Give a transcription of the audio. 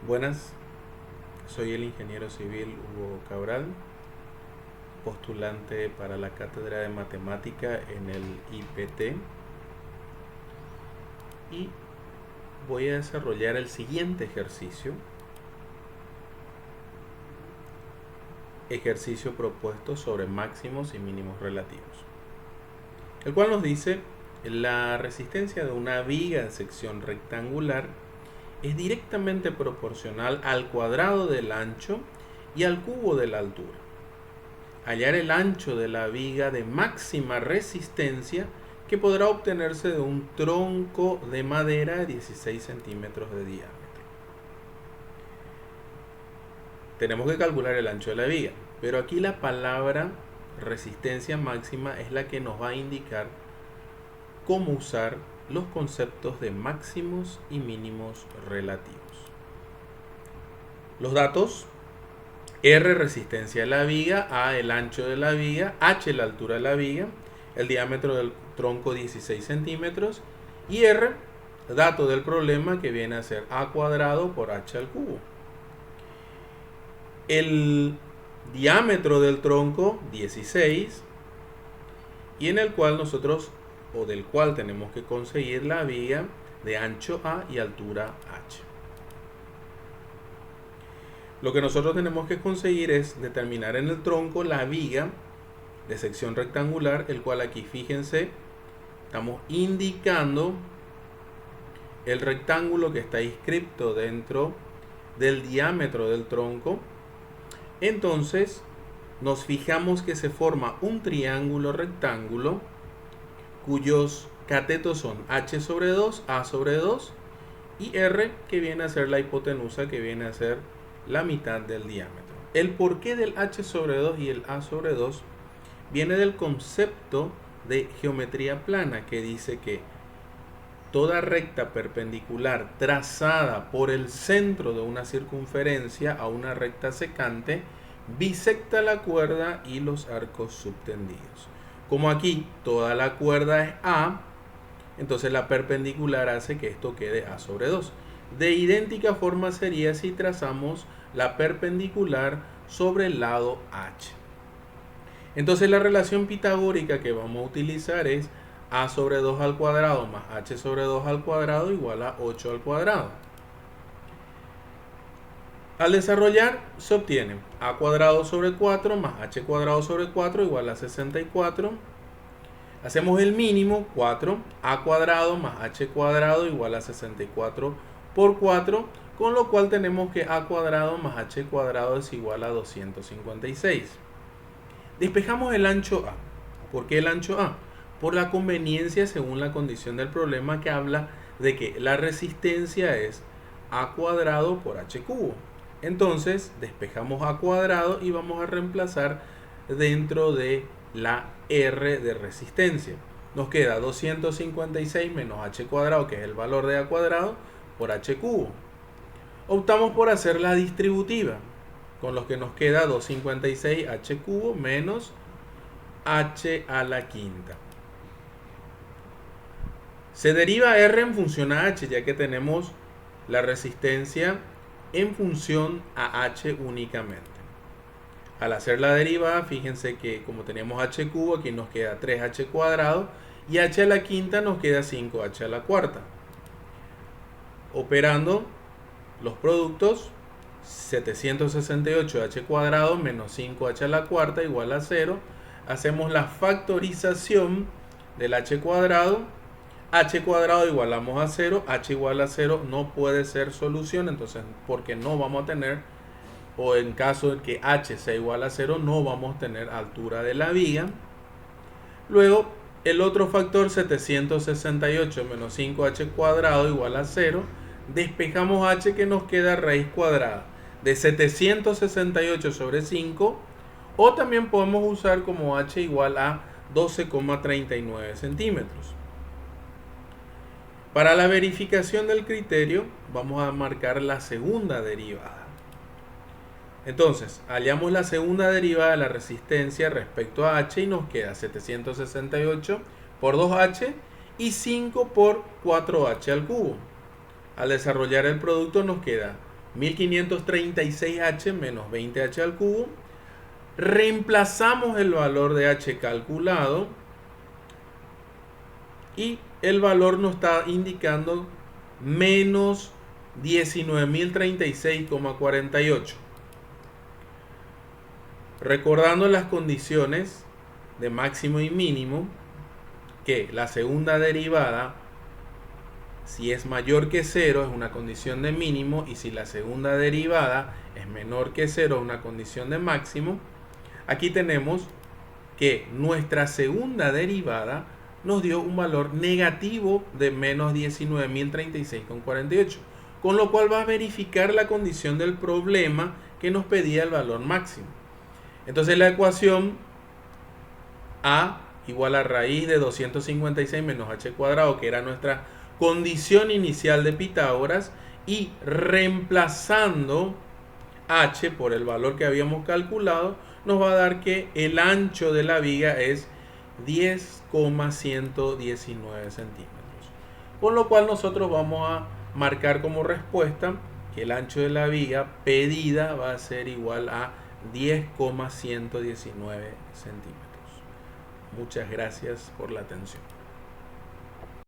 Buenas, soy el ingeniero civil Hugo Cabral, postulante para la cátedra de matemática en el IPT, y voy a desarrollar el siguiente ejercicio propuesto sobre máximos y mínimos relativos, el cual nos dice: la resistencia de una viga en sección rectangular es directamente proporcional al cuadrado del ancho y al cubo de la altura. Hallar el ancho de la viga de máxima resistencia, que podrá obtenerse de un tronco de madera de 16 centímetros de diámetro. Tenemos que calcular el ancho de la viga, pero aquí la palabra resistencia máxima es la que nos va a indicar cómo usar los conceptos de máximos y mínimos relativos. Los datos: R, resistencia de la viga; A, el ancho de la viga; H, la altura de la viga; el diámetro del tronco 16 centímetros; y R, dato del problema, que viene a ser A cuadrado por H al cubo. El diámetro del tronco 16, y en el cual del cual tenemos que conseguir la viga de ancho A y altura H. Lo que nosotros tenemos que conseguir es determinar en el tronco la viga de sección rectangular, el cual aquí, fíjense, estamos indicando el rectángulo que está inscrito dentro del diámetro del tronco. Entonces nos fijamos que se forma un triángulo rectángulo cuyos catetos son h sobre 2, a sobre 2 y r, que viene a ser la hipotenusa, que viene a ser la mitad del diámetro. El porqué del h sobre 2 y el a sobre 2 viene del concepto de geometría plana, que dice que toda recta perpendicular trazada por el centro de una circunferencia a una recta secante bisecta la cuerda y los arcos subtendidos. Como aquí toda la cuerda es A, entonces la perpendicular hace que esto quede A sobre 2. De idéntica forma sería si trazamos la perpendicular sobre el lado H. Entonces la relación pitagórica que vamos a utilizar es A sobre 2 al cuadrado más H sobre 2 al cuadrado igual a 8 al cuadrado. Al desarrollar se obtiene A cuadrado sobre 4 más H cuadrado sobre 4 igual a 64. Hacemos el mínimo: 4, A cuadrado más H cuadrado igual a 64 por 4, con lo cual tenemos que A cuadrado más H cuadrado es igual a 256. Despejamos el ancho A. ¿Por qué el ancho A? Por la conveniencia según la condición del problema, que habla de que la resistencia es A cuadrado por H cubo. Entonces despejamos A cuadrado y vamos a reemplazar dentro de la R de resistencia. Nos queda 256 menos H cuadrado, que es el valor de A cuadrado, por H cubo. Optamos por hacer la distributiva, con lo que nos queda 256 H cubo menos H a la quinta. Se deriva R en función a H, ya que tenemos la resistencia en función a H únicamente. Al hacer la derivada, fíjense que como tenemos H cubo, aquí nos queda 3H cuadrado, y H a la quinta nos queda 5H a la cuarta. Operando los productos, 768H cuadrado menos 5H a la cuarta igual a 0. Hacemos la factorización del H cuadrado. H cuadrado igualamos a 0, H igual a 0 no puede ser solución, entonces porque no vamos a tener, o en caso de que H sea igual a 0, no vamos a tener altura de la viga. Luego el otro factor, 768 menos 5H cuadrado igual a 0, despejamos H, que nos queda raíz cuadrada de 768 sobre 5, o también podemos usar como H igual a 12,39 centímetros. Para la verificación del criterio vamos a marcar la segunda derivada. Entonces hallamos la segunda derivada de la resistencia respecto a H y nos queda 768 por 2H y 5 por 4H al cubo. Al desarrollar el producto nos queda 1536h menos 20h al cubo. Reemplazamos el valor de h calculado y el valor nos está indicando menos 19.036,48. Recordando las condiciones de máximo y mínimo, que la segunda derivada, si es mayor que 0, es una condición de mínimo, y si la segunda derivada es menor que 0, es una condición de máximo. Aquí tenemos que nuestra segunda derivada nos dio un valor negativo de menos 19.036,48, con lo cual va a verificar la condición del problema que nos pedía el valor máximo. Entonces la ecuación a igual a raíz de 256 menos h cuadrado, que era nuestra condición inicial de Pitágoras, y reemplazando h por el valor que habíamos calculado, nos va a dar que el ancho de la viga es 10,119 centímetros. Con lo cual nosotros vamos a marcar como respuesta que el ancho de la viga pedida va a ser igual a 10,119 centímetros. Muchas gracias por la atención.